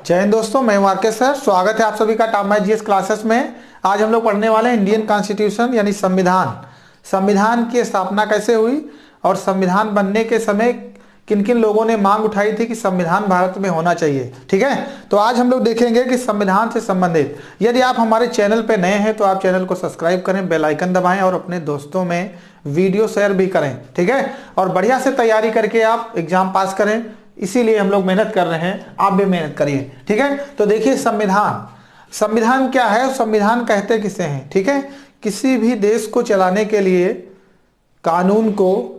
जय हिंद दोस्तों, मैं मार्केट सर। स्वागत है आप सभी का टॉप मैच जीएस क्लासेस में। आज हम लोग पढ़ने वाले हैं इंडियन कॉन्स्टिट्यूशन यानी संविधान। संविधान की स्थापना कैसे हुई और संविधान बनने के समय किन किन लोगों ने मांग उठाई थी कि संविधान भारत में होना चाहिए। ठीक है, तो आज हम लोग देखेंगे कि संविधान से संबंधित, यदि आप हमारे चैनल पे नए हैं तो आप चैनल को सब्सक्राइब करें, बेल आइकन दबाएं और अपने दोस्तों में वीडियो शेयर भी करें। ठीक है, और बढ़िया से तैयारी करके आप एग्जाम पास करें, इसीलिए हम लोग मेहनत कर रहे हैं, आप भी मेहनत करिए। ठीक है, तो देखिए संविधान। संविधान क्या है, संविधान कहते किसे हैं। ठीक है, किसी भी देश को चलाने के लिए कानून को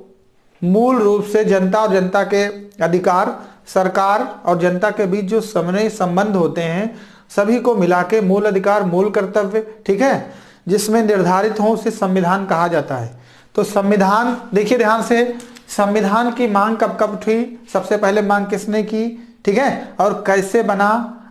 मूल रूप से जनता और जनता के अधिकार, सरकार और जनता के बीच जो समन्वय संबंध होते हैं, सभी को मिला के मूल अधिकार, मूल कर्तव्य, ठीक है, जिसमें निर्धारित हो उसे संविधान कहा जाता है। तो संविधान देखिए ध्यान से, संविधान की मांग कब कब उठी, सबसे पहले मांग किसने की, ठीक है, और कैसे बना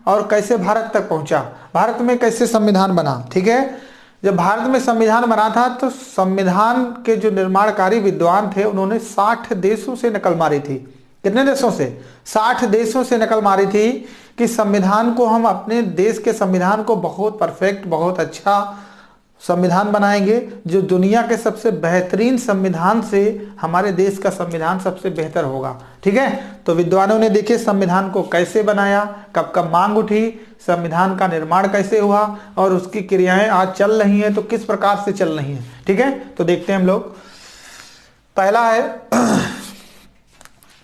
और कैसे भारत तक पहुंचा, भारत में कैसे संविधान बना। ठीक है, जब भारत में संविधान बना था तो संविधान के जो निर्माणकारी विद्वान थे उन्होंने 60 देशों से नकल मारी थी। कितने देशों से? 60 देशों से नकल मारी थी कि संविधान को हम अपने देश के संविधान को बहुत परफेक्ट, बहुत अच्छा संविधान बनाएंगे, जो दुनिया के सबसे बेहतरीन संविधान से हमारे देश का संविधान सबसे बेहतर होगा। ठीक है, तो विद्वानों ने देखे संविधान को कैसे बनाया, कब कब मांग उठी, संविधान का निर्माण कैसे हुआ और उसकी क्रियाएं आज चल रही हैं तो किस प्रकार से चल रही हैं। ठीक है, तो देखते हैं हम लोग। पहला है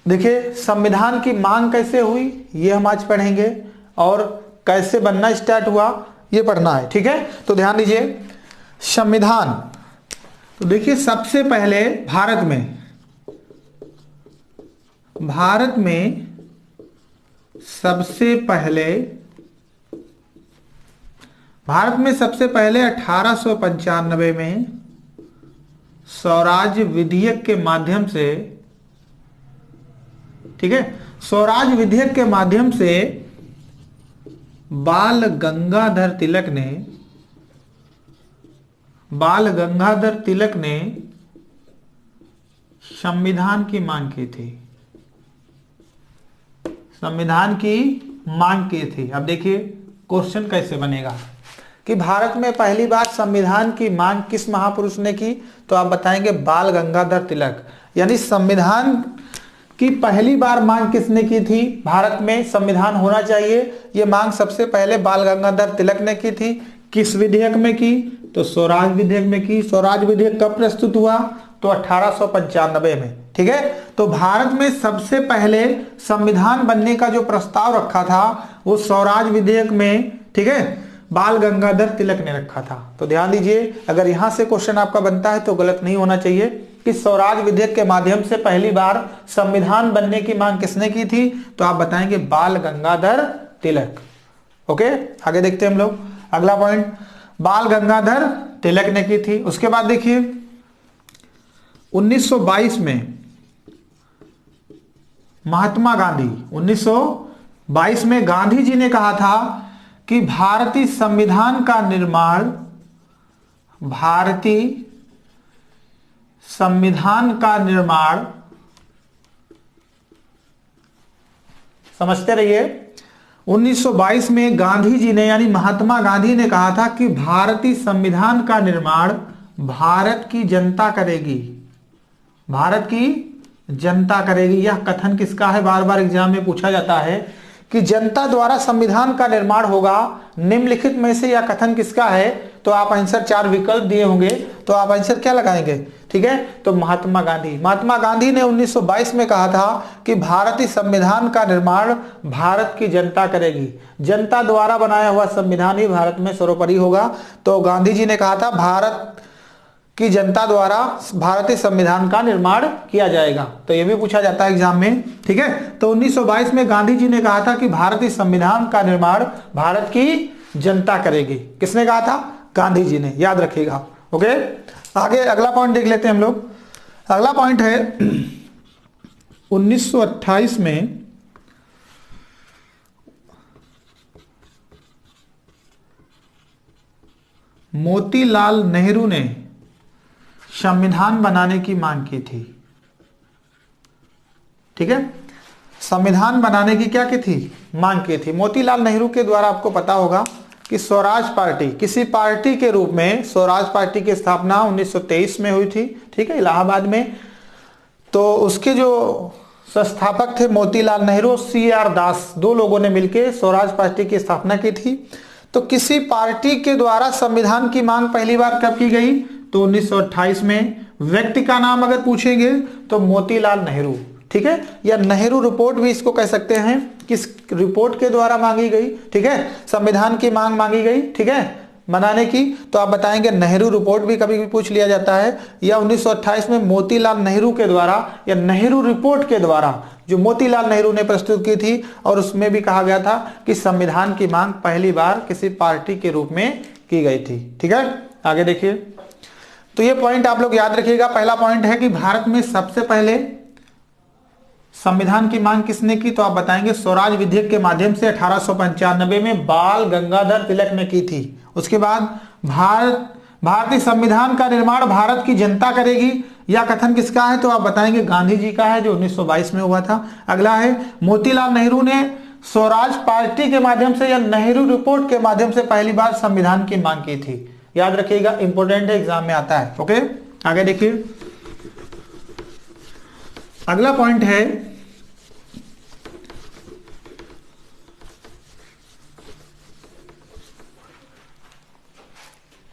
देखिए संविधान की मांग कैसे हुई, ये हम आज पढ़ेंगे, और कैसे बनना स्टार्ट हुआ ये पढ़ना है। ठीक है, तो ध्यान दीजिए संविधान। तो देखिए सबसे पहले भारत में सबसे पहले 1895 में स्वराज विधेयक के माध्यम से, ठीक है, स्वराज विधेयक के माध्यम से बाल गंगाधर तिलक ने संविधान की मांग की थी। संविधान की मांग की थी। अब देखिए क्वेश्चन कैसे बनेगा कि भारत में पहली बार संविधान की मांग किस महापुरुष ने की, तो आप बताएंगे बाल गंगाधर तिलक। यानी संविधान की पहली बार मांग किसने की थी, भारत में संविधान होना चाहिए, ये मांग सबसे पहले बाल गंगाधर तिलक ने की थी। किस विधेयक में की, तो स्वराज विधेयक में की। स्वराज विधेयक कब प्रस्तुत हुआ, तो 1895 में। ठीक है, तो भारत में सबसे पहले संविधान बनने का जो प्रस्ताव रखा था वो स्वराज विधेयक में, ठीक है, बाल गंगाधर तिलक ने रखा था। तो ध्यान दीजिए, अगर यहां से क्वेश्चन आपका बनता है तो गलत नहीं होना चाहिए कि स्वराज विधेयक के माध्यम से पहली बार संविधान बनने की मांग किसने की थी, तो आप बताएंगे बाल गंगाधर तिलक। ओके, आगे देखते हैं हम लोग। अगला पॉइंट, बाल गंगाधर तिलक ने की थी। उसके बाद देखिए 1922 में महात्मा गांधी, 1922 में गांधी जी ने कहा था कि भारतीय संविधान का निर्माण समझते रहिए। 1922 में गांधी जी ने यानी महात्मा गांधी ने कहा था कि भारतीय संविधान का निर्माण भारत की जनता करेगी, भारत की जनता करेगी। यह कथन किसका है, बार बार एग्जाम में पूछा जाता है कि जनता द्वारा संविधान का निर्माण होगा, निम्नलिखित में से यह कथन किसका है, तो आप आंसर 4 विकल्प दिए होंगे तो आप आंसर क्या लगाएंगे, ठीक है, तो महात्मा गांधी ने 1922 में कहा था कि भारतीय संविधान का निर्माण भारत की जनता करेगी, जनता द्वारा बनाया हुआ संविधान ही भारत में सर्वोपरि होगा। तो गांधी जी ने कहा था भारत की जनता द्वारा भारतीय संविधान का निर्माण किया जाएगा, तो यह भी पूछा जाता है एग्जाम में। ठीक है, तो 1922 में गांधी जी ने कहा था कि भारतीय संविधान का निर्माण भारत की जनता करेगी। किसने कहा था, गांधी जी ने, याद रखिएगा। ओके, आगे अगला पॉइंट देख लेते हैं हम लोग। अगला पॉइंट है 1928 में मोतीलाल नेहरू ने संविधान बनाने की मांग की थी। ठीक है, संविधान बनाने की क्या की थी, मांग की थी। मोतीलाल नेहरू के द्वारा आपको पता होगा कि स्वराज पार्टी, किसी पार्टी के रूप में स्वराज पार्टी की स्थापना 1923 में हुई थी, ठीक है, इलाहाबाद में। तो उसके जो संस्थापक थे मोतीलाल नेहरू और CR दास, दो लोगों ने मिलकर स्वराज पार्टी की स्थापना की थी। तो किसी पार्टी के द्वारा संविधान की मांग पहली बार कब की गई, तो 1928 में। व्यक्ति का नाम अगर पूछेंगे तो मोतीलाल नेहरू, ठीक है, या नेहरू रिपोर्ट भी इसको कह सकते हैं। किस रिपोर्ट के द्वारा मांगी गई, ठीक है, संविधान की मांग मांगी गई, ठीक है, बनाने की, तो आप बताएंगे नेहरू रिपोर्ट भी कभी भी पूछ लिया जाता है। या 1928 में मोतीलाल नेहरू के द्वारा या नेहरू रिपोर्ट के द्वारा जो मोतीलाल नेहरू ने प्रस्तुत की थी, और उसमें भी कहा गया था कि संविधान की मांग पहली बार किसी पार्टी के रूप में की गई थी, ठीक है। आगे देखिए, तो ये पॉइंट आप लोग याद रखिएगा। पहला पॉइंट है कि भारत में सबसे पहले संविधान की मांग किसने की, तो आप बताएंगे स्वराज विधेयक के माध्यम से 1895 में बाल गंगाधर तिलक ने की थी। उसके बाद भारतीय संविधान का निर्माण भारत की जनता करेगी, यह कथन किसका है, तो आप बताएंगे गांधी जी का है, जो 1922 में हुआ था। अगला है मोतीलाल नेहरू ने स्वराज पार्टी के माध्यम से या नेहरू रिपोर्ट के माध्यम से पहली बार संविधान की मांग की थी। याद रखिएगा, इंपोर्टेंट है, एग्जाम में आता है। ओके, आगे देखिए, अगला पॉइंट है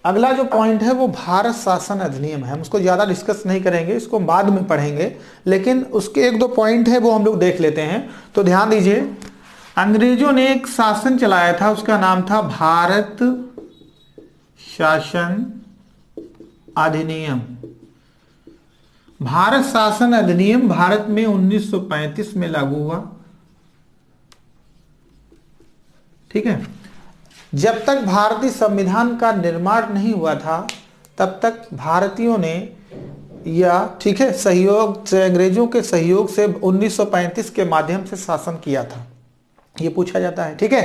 अगला जो पॉइंट है वो भारत शासन अधिनियम है। हम उसको ज्यादा डिस्कस नहीं करेंगे, इसको बाद में पढ़ेंगे, लेकिन उसके एक दो पॉइंट है वो हम लोग देख लेते हैं। तो ध्यान दीजिए, अंग्रेजों ने एक शासन चलाया था, उसका नाम था भारत शासन अधिनियम। भारत शासन अधिनियम भारत में 1935 में लागू हुआ, ठीक है। जब तक भारतीय संविधान का निर्माण नहीं हुआ था तब तक भारतीयों ने या, ठीक है, सहयोग से, अंग्रेजों के सहयोग से 1935 के माध्यम से शासन किया था। ये पूछा जाता है, ठीक है,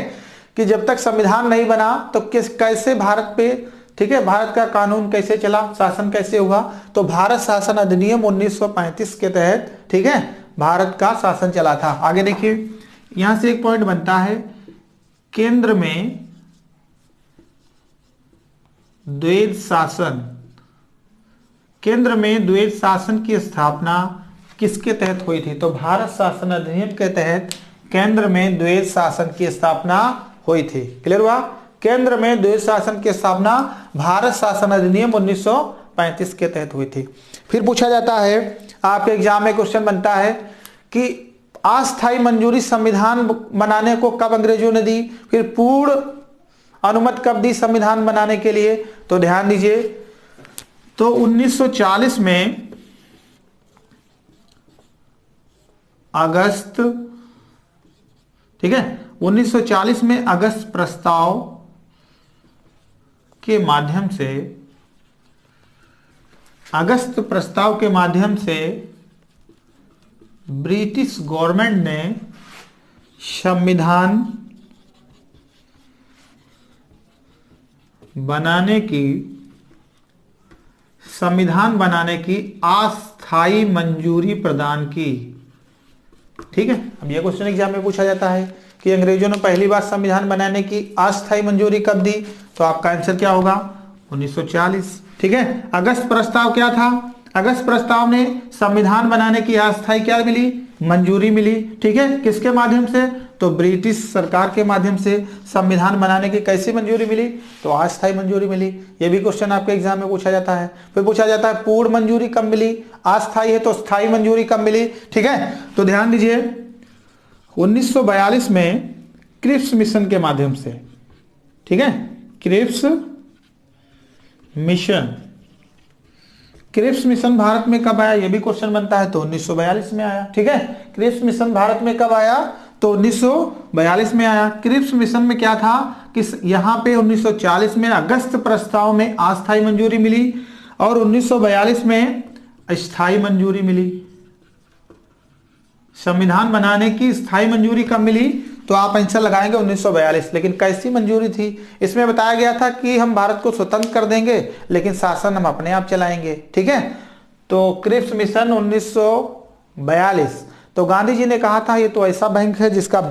कि जब तक संविधान नहीं बना तो कैसे भारत पे, ठीक है, भारत का कानून कैसे चला, शासन कैसे हुआ, तो भारत शासन अधिनियम 1935 के तहत, ठीक है, भारत का शासन चला था। आगे देखिए, यहां से एक पॉइंट बनता है, केंद्र में द्वैध शासन, केंद्र में द्वैध शासन की स्थापना किसके तहत हुई थी, तो भारत शासन अधिनियम के तहत केंद्र में द्वैध शासन की स्थापना हुई थी। क्लियर हुआ, केंद्र में द्वैध शासन की स्थापना भारत शासन अधिनियम 1935 के तहत हुई थी। फिर पूछा जाता है, आपके एग्जाम में क्वेश्चन बनता है कि अस्थायी मंजूरी संविधान बनाने को कब अंग्रेजों ने दी, फिर पूर्ण अनुमति कब दी संविधान बनाने के लिए, तो ध्यान दीजिए, तो 1940 में अगस्त, ठीक है, 1940 में अगस्त प्रस्ताव के माध्यम से, अगस्त प्रस्ताव के माध्यम से ब्रिटिश गवर्नमेंट ने संविधान बनाने की अस्थायी मंजूरी प्रदान की, ठीक है। अब यह क्वेश्चन एग्जाम में पूछा जाता है कि अंग्रेजों ने पहली बार संविधान बनाने की अस्थायी मंजूरी कब दी, तो आपका आंसर क्या होगा, 1940, ठीक है। अगस्त प्रस्ताव क्या था, अगस्त प्रस्ताव ने संविधान बनाने की अस्थायी क्या मिली, मंजूरी मिली, ठीक है, किसके माध्यम से, तो ब्रिटिश सरकार के माध्यम से संविधान बनाने की कैसी मंजूरी मिली, तो अस्थायी मंजूरी मिली। यह भी क्वेश्चन आपके एग्जाम में पूछा जाता है। फिर पूछा जाता है पूर्ण मंजूरी कब मिली, अस्थायी है तो स्थायी मंजूरी कब मिली, ठीक है। तो ध्यान दीजिए, 1942 में क्रिप्स मिशन के माध्यम से, ठीक है, क्रिप्स मिशन भारत में कब आया, यह भी क्वेश्चन बनता है, तो 1942 में आया, ठीक है। क्रिप्स मिशन भारत में कब आया, तो 1942 में आया। क्रिप्स मिशन में क्या था कि यहां पे 1940 में अगस्त प्रस्ताव में अस्थायी मंजूरी मिली और 1942 में स्थायी मंजूरी मिली। संविधान बनाने की स्थायी मंजूरी कब मिली, तो आप आंसर लगाएंगे 1942। लेकिन कैसी मंजूरी थी, इसमें बताया गया था कि हम भारत को स्वतंत्र कर देंगे लेकिन शासन हम अपने आप चलाएंगे, ठीक है। तो क्रिप्स मिशन 1942, तो गांधी जी ने कहा था ये तो ऐसा बैंक है जिसका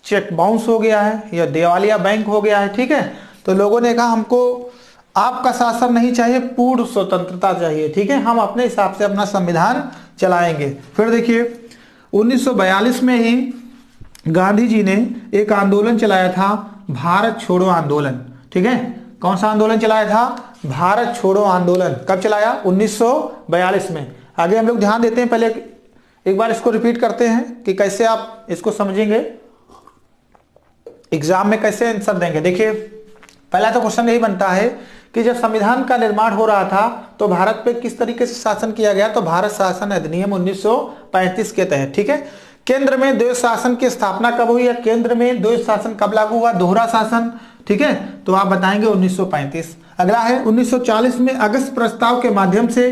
चेक बाउंस हो गया है, या दिवालिया बैंक हो गया है, ठीक है। तो लोगों ने कहा हमको आपका शासन नहीं चाहिए, पूर्ण स्वतंत्रता चाहिए, ठीक है, हम अपने हिसाब से अपना संविधान चलाएंगे। फिर देखिए 1942 में ही गांधी जी ने एक आंदोलन चलाया था, भारत छोड़ो आंदोलन, ठीक है। कौन सा आंदोलन चलाया था? भारत छोड़ो आंदोलन। कब चलाया? 1942 में। आगे हम लोग ध्यान देते हैं, पहले एक बार इसको रिपीट करते हैं कि कैसे आप इसको समझेंगे, एग्जाम में कैसे आंसर देंगे। देखिए पहला तो क्वेश्चन यही बनता है कि जब संविधान का निर्माण हो रहा था तो भारत पे किस तरीके से शासन किया गया? तो भारत शासन अधिनियम 1935 के तहत, ठीक है। केंद्र में द्वैध शासन की स्थापना कब हुई, या केंद्र में द्वैध शासन कब लागू हुआ? दोहरा शासन, ठीक है। तो आप बताएंगे 1935। अगला है 1940 में अगस्त प्रस्ताव के माध्यम से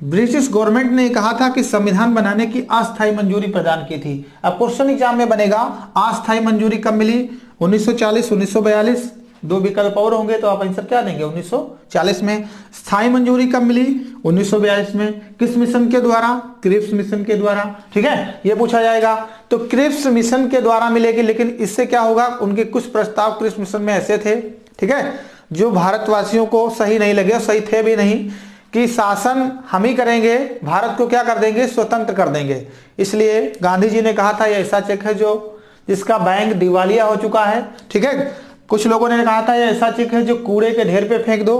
ब्रिटिश गवर्नमेंट ने कहा था कि संविधान बनाने की अस्थायी मंजूरी प्रदान की थी। अब क्वेश्चन एग्जाम में बनेगा अस्थायी मंजूरी कब मिली? 1940, 1942, दो विकल्प और होंगे तो आप आंसर क्या देंगे? 1940 में। स्थायी मंजूरी कब मिली? 1942 में। किस मिशन के द्वारा? क्रिप्स मिशन के द्वारा, ठीक है, ये पूछा जाएगा। तो क्रिप्स मिशन के द्वारा मिलेगी, लेकिन इससे क्या होगा? उनके कुछ प्रस्ताव क्रिप्स मिशन में ऐसे थे, ठीक है, जो भारतवासियों को सही नहीं लगे, सही थे भी नहीं, कि शासन हम ही करेंगे, भारत को क्या कर देंगे? स्वतंत्र कर देंगे। इसलिए गांधी जी ने कहा था ये ऐसा चेक है जो जिसका बैंक दिवालिया हो चुका है, ठीक है। कुछ लोगों ने कहा था ये ऐसा चेक है जो कूड़े के ढेर पे फेंक दो।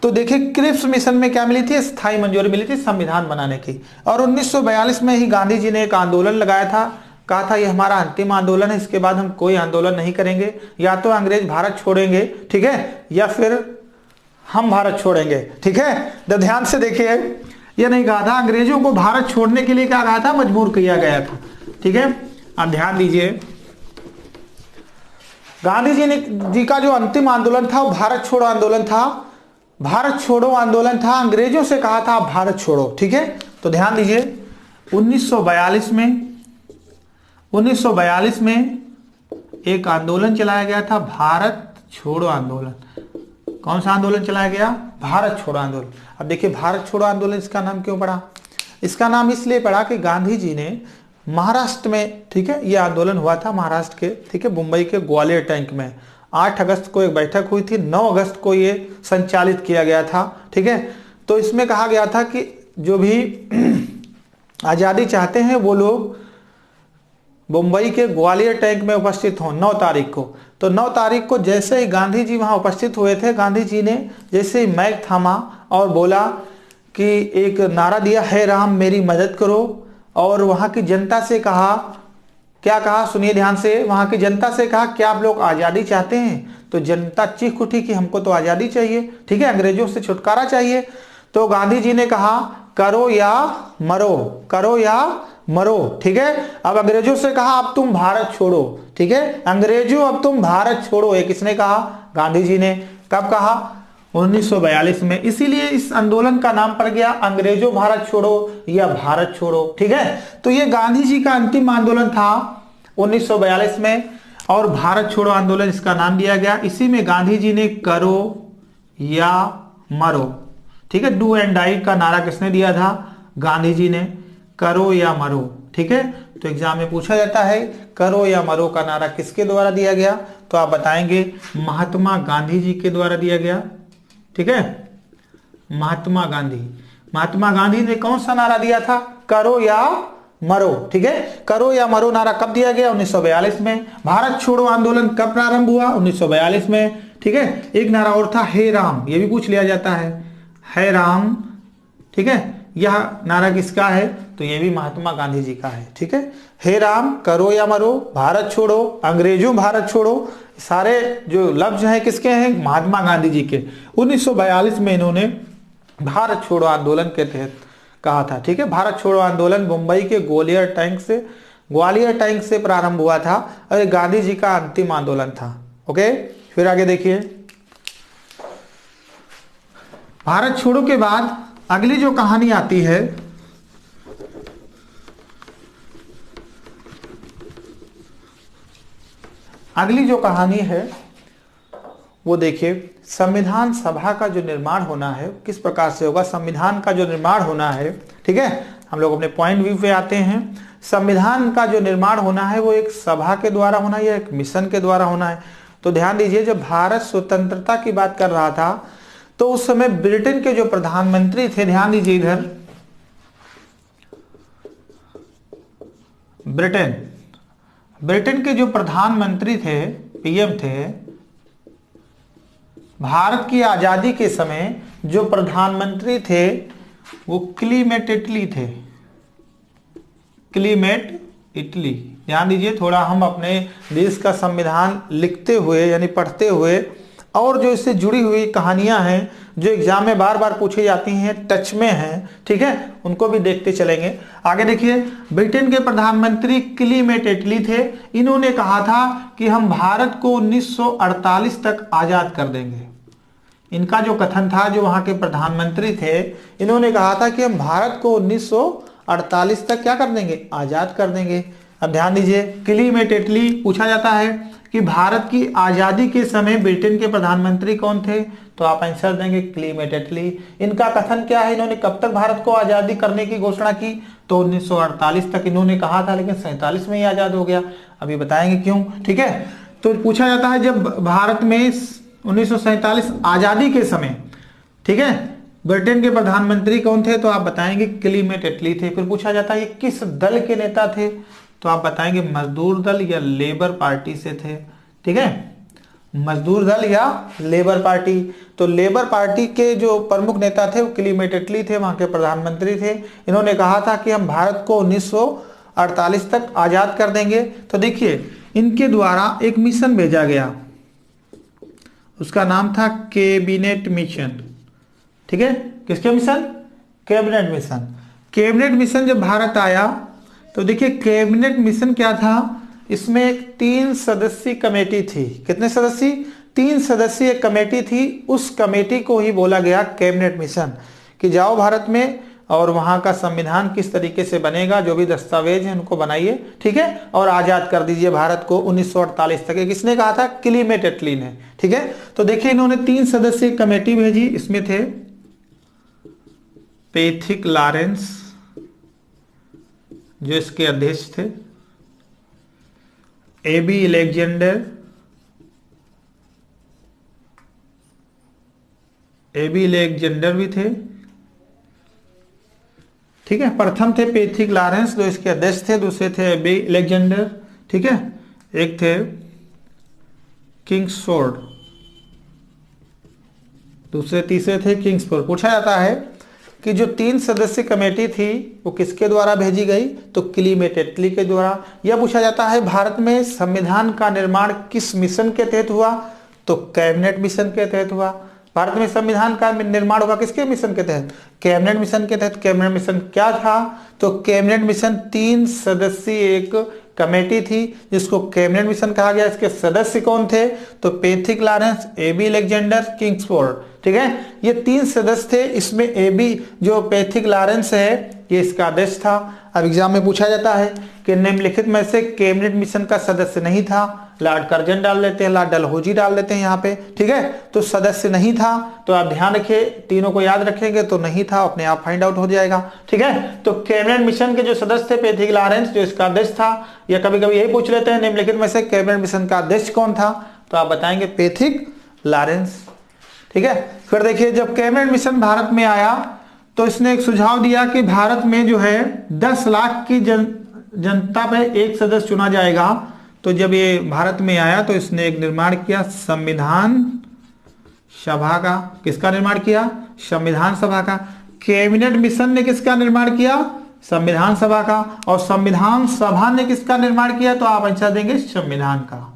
तो देखिए क्रिप्स मिशन में क्या मिली थी? स्थायी मंजूरी मिली थी संविधान बनाने की। और 1942 में ही गांधी जी ने एक आंदोलन लगाया था, कहा था ये हमारा अंतिम आंदोलन है, इसके बाद हम कोई आंदोलन नहीं करेंगे, या तो अंग्रेज भारत छोड़ेंगे, ठीक है, या फिर हम भारत छोड़ेंगे, ठीक है। तो ध्यान से देखिए, ये नहीं कहा था अंग्रेजों को भारत छोड़ने के लिए, क्या कहा था? मजबूर किया गया था, ठीक है। अब ध्यान दीजिए, गांधी जी का जो अंतिम आंदोलन था वो भारत छोड़ो आंदोलन था। भारत छोड़ो आंदोलन था, अंग्रेजों से कहा था आप भारत छोड़ो, ठीक है। तो ध्यान दीजिए 1942 में एक आंदोलन चलाया गया था, भारत छोड़ो आंदोलन। कौन सा आंदोलन चलाया गया? भारत छोड़ो आंदोलन। अब देखिए भारत छोड़ो आंदोलन इसका नाम क्यों पड़ा? इसका नाम इसलिए पड़ा कि गांधी जी ने महाराष्ट्र में, ठीक है, यह आंदोलन हुआ था महाराष्ट्र के, ठीक है, मुंबई के ग्वालियर टैंक में। 8 अगस्त को एक बैठक हुई थी, 9 अगस्त को ये संचालित किया गया था, ठीक है। तो इसमें कहा गया था कि जो भी आज़ादी चाहते हैं वो लोग मुंबई के ग्वालियर टैंक में उपस्थित हों 9 तारीख को। तो 9 तारीख को जैसे ही गांधी जी वहां उपस्थित हुए थे, गांधी जी ने जैसे ही माइक थामा और बोला कि एक नारा दिया, है राम मेरी मदद करो, और वहां की जनता से कहा, क्या कहा? सुनिए ध्यान से। वहां की जनता से कहा क्या आप लोग आज़ादी चाहते हैं? तो जनता चीख उठी कि हमको तो आज़ादी चाहिए, ठीक है, अंग्रेजों से छुटकारा चाहिए। तो गांधी जी ने कहा करो या मरो, करो या मरो, ठीक है। अब अंग्रेजों से कहा अब तुम भारत छोड़ो, ठीक है, अंग्रेजों अब तुम भारत छोड़ो। ये किसने कहा? गांधी जी ने। कब कहा? 1942 में। इसीलिए इस आंदोलन का नाम पड़ गया अंग्रेजों भारत छोड़ो या भारत छोड़ो, ठीक है। तो ये गांधी जी का अंतिम आंदोलन था 1942 में, और भारत छोड़ो आंदोलन इसका नाम दिया गया। इसी में गांधी जी ने करो या मरो, ठीक है, डू एंड डाई का नारा किसने दिया था? गांधी जी ने। करो या मरो, ठीक है। तो एग्जाम में पूछा जाता है करो या मरो का नारा किसके द्वारा दिया गया? तो आप बताएंगे महात्मा गांधी जी के द्वारा दिया गया, ठीक है, महात्मा गांधी ने कौन सा नारा दिया था? करो या मरो, ठीक है। करो या मरो नारा कब दिया गया? 1942 में। भारत छोड़ो आंदोलन कब प्रारंभ हुआ? 1942 में, ठीक है। एक नारा और था, हे राम, ये भी पूछ लिया जाता है राम, ठीक है। यह नारा किसका है? तो ये भी महात्मा गांधी जी का है, ठीक है। हे राम, करो या मरो, भारत छोड़ो, अंग्रेजों भारत छोड़ो, सारे जो लफ्ज हैं किसके हैं? महात्मा गांधी जी के। 1942 में इन्होंने भारत छोड़ो आंदोलन के तहत कहा था, ठीक है। भारत छोड़ो आंदोलन मुंबई के ग्वालियर टैंक से प्रारंभ हुआ था, और गांधी जी का अंतिम आंदोलन था। ओके, फिर आगे देखिए, भारत छोड़ो के बाद अगली जो कहानी आती है, अगली जो कहानी है वो देखिए, संविधान सभा का जो निर्माण होना है किस प्रकार से होगा, संविधान का जो निर्माण होना है, ठीक है। हम लोग अपने पॉइंट व्यू पे आते हैं। संविधान का जो निर्माण होना है वो एक सभा के द्वारा होना है या एक मिशन के द्वारा होना है। तो ध्यान दीजिए, जब भारत स्वतंत्रता की बात कर रहा था तो उस समय ब्रिटेन के जो प्रधानमंत्री थे, ध्यान दीजिए इधर, ब्रिटेन के जो प्रधानमंत्री थे, पीएम थे, भारत की आजादी के समय जो प्रधानमंत्री थे वो क्लीमेट इटली थे, क्लीमेट इटली। ध्यान दीजिए, थोड़ा हम अपने देश का संविधान लिखते हुए यानी पढ़ते हुए और जो इससे जुड़ी हुई कहानियां हैं जो एग्जाम में बार बार पूछी जाती हैं, टच में हैं, ठीक है, उनको भी देखते चलेंगे। आगे देखिए, ब्रिटेन के प्रधानमंत्री क्लीमेट इटली थे। इन्होंने कहा था कि हम भारत को 1948 तक आजाद कर देंगे। इनका जो कथन था, जो वहां के प्रधानमंत्री थे, इन्होंने कहा था कि हम भारत को 1948 तक क्या कर देंगे, आजाद कर देंगे। अब ध्यान दीजिए, क्लीमेट इटली पूछा जाता है कि भारत की आजादी के समय ब्रिटेन के प्रधानमंत्री कौन थे, तो आप आंसर देंगे क्लीमेट इटली। इनका कथन क्या है, इन्होंने कब तक भारत को आजादी करने की घोषणा की, तो 1948 तक इन्होंने कहा था, लेकिन 47 में ही आजाद हो गया। अभी बताएंगे क्यों, ठीक है। तो पूछा जाता है जब भारत में 1947 आजादी के समय, ठीक है, ब्रिटेन के प्रधानमंत्री कौन थे, तो आप बताएंगे क्लीमेट इटली थे। फिर पूछा जाता है ये किस दल के नेता थे, तो आप बताएंगे मजदूर दल या लेबर पार्टी से थे, ठीक है, मजदूर दल या लेबर पार्टी। तो लेबर पार्टी के जो प्रमुख नेता थे वो क्लीमेट इटली थे, वहां के प्रधानमंत्री थे। इन्होंने कहा था कि हम भारत को 1948 तक आजाद कर देंगे। तो देखिए, इनके द्वारा एक मिशन भेजा गया, उसका नाम था कैबिनेट मिशन, ठीक है। किसके mission, cabinet mission. Cabinet mission जब भारत आया तो देखिए, कैबिनेट मिशन क्या था, इसमें एक 3 सदस्यीय कमेटी थी। कितने सदस्य, 3 सदस्यीय कमेटी थी। उस कमेटी को ही बोला गया कैबिनेट मिशन, कि जाओ भारत में और वहां का संविधान किस तरीके से बनेगा, जो भी दस्तावेज हैं उनको बनाइए, ठीक है, और आजाद कर दीजिए भारत को 1948 तक। किसने कहा था, क्लीमेट इटली ने, ठीक है। तो देखिए, इन्होंने 3 सदस्यीय कमेटी भेजी। इसमें थे पैथिक लॉरेंस, जो इसके अध्यक्ष थे, एबी अलेक्जेंडर, भी थे, ठीक है। प्रथम थे पैथिक लॉरेंस, जो इसके अध्यक्ष थे। दूसरे थे एबी अलेक्जेंडर, ठीक है। एक थे किंग्सफोर्ड, तीसरे थे किंग्सफोर्ड। पूछा जाता है कि जो 3 सदस्यीय कमेटी थी वो किसके द्वारा भेजी गई, तो क्लीमेट इटली के द्वारा। यह पूछा जाता है भारत में संविधान का निर्माण किस मिशन के तहत हुआ, तो कैबिनेट मिशन के तहत हुआ। भारत में संविधान का निर्माण होगा किसके मिशन के तहत, कैबिनेट मिशन के तहत। कैबिनेट मिशन क्या था, तो कैबिनेट मिशन 3 सदस्यीय एक कमेटी थी जिसको कैबिनेट मिशन कहा गया। इसके सदस्य कौन थे, तो Pethick Lawrence, A B Alexander, Kingsford, ठीक है। ये 3 सदस्य थे। इसमें एबी जो पैथिक लॉरेंस है ये इसका अध्यक्ष था। अब एग्जाम में पूछा जाता है कि निम्नलिखित में से कैबिनेट मिशन का सदस्य नहीं था, लॉर्ड कर्जन डाल देते हैं, लॉर्ड डलहौजी डाल देते हैं यहाँ पे, ठीक है। तो सदस्य नहीं था, तो आप ध्यान रखिए, तीनों को याद रखेंगे तो नहीं था, अपने आप फाइंड आउट हो जाएगा, ठीक है। तो कैबिनेट मिशन के जो सदस्य थे पैथिक लॉरेंस, जो इसका अध्यक्ष था, या कभी कभी यही पूछ लेते हैं निम्नलिखित में से कैबिनेट मिशन का अध्यक्ष कौन था, तो आप बताएंगे पैथिक लॉरेंस, ठीक है। फिर देखिए, जब कैबिनेट मिशन भारत में आया तो इसने एक सुझाव दिया कि भारत में जो है 10 लाख की जनता पे एक सदस्य चुना जाएगा। तो जब ये भारत में आया तो इसने एक निर्माण किया संविधान सभा का। किसका निर्माण किया, संविधान सभा का। कैबिनेट मिशन ने किसका निर्माण किया, संविधान सभा का। और संविधान सभा ने किसका निर्माण किया, तो आप आंसर देंगे संविधान का,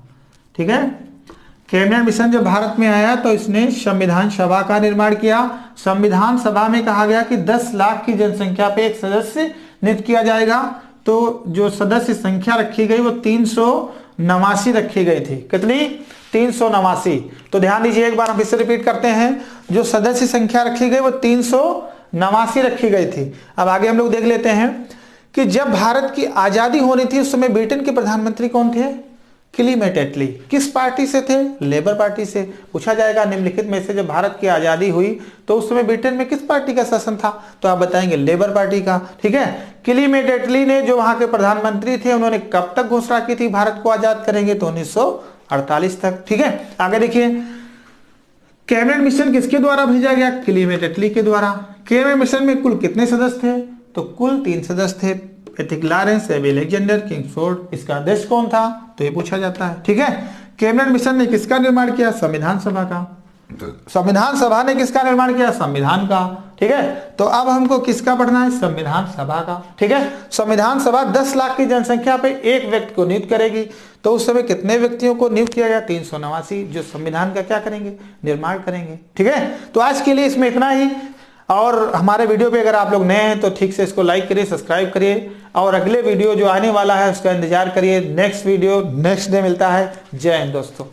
ठीक है। कैबिनेट मिशन जब भारत में आया तो इसने संविधान सभा का निर्माण किया। संविधान सभा में कहा गया कि 10 लाख की जनसंख्या पे एक सदस्य नियुक्त किया जाएगा। तो जो सदस्य संख्या रखी गई वो 389 रखी गई थी। कितनी, 389। तो ध्यान दीजिए, एक बार हम फिर रिपीट करते हैं, जो सदस्य संख्या रखी गई वो 389 रखी गई थी। अब आगे हम लोग देख लेते हैं कि जब भारत की आजादी होनी थी उस समय ब्रिटेन के प्रधानमंत्री कौन थे, क्लीमेटेटली। किस पार्टी से थे? लेबर पार्टी से। पूछा जाएगा निम्नलिखित में से जब भारत की आजादी हुई तो उस समय ब्रिटेन में किस पार्टी का शासन था? तो आप बताएंगे लेबर पार्टी का। ठीक है। क्लीमेटेटली ने जो वहां के प्रधानमंत्री थे उन्होंने कब तक घोषणा की थी भारत को आजाद करेंगे? तो 1948 तक। ठीक है। आगे देखिए, कैबिनेट मिशन किसके द्वारा भेजा गया? क्लीमेटेटली के द्वारा। कैबिनेट मिशन में कुल कितने सदस्य थे? तो कुल 3 सदस्य थे, एथिक लॉरेंस, एबी अलेक्जेंडर, किंग्सफोर्ड। इसका अध्यक्ष कौन था? तो ये पूछा जाता है। ठीक है। कैबिनेट मिशन ने किसका निर्माण किया? संविधान सभा का। संविधान सभा ने किसका निर्माण किया? संविधान का। ठीक है। तो अब हमको किसका पढ़ना है? संविधान सभा का। ठीक है। संविधान सभा 10 लाख की जनसंख्या पे एक व्यक्ति को नियुक्त करेगी। तो उस समय कितने व्यक्तियों को नियुक्त किया गया? 389, जो संविधान का क्या करेंगे? निर्माण करेंगे। ठीक है। तो आज के लिए इसमें इतना ही। और हमारे वीडियो पे अगर आप लोग नए हैं तो ठीक से इसको लाइक करिए, सब्सक्राइब करिए, और अगले वीडियो जो आने वाला है उसका इंतजार करिए। नेक्स्ट वीडियो नेक्स्ट डे मिलता है। जय हिंद दोस्तों।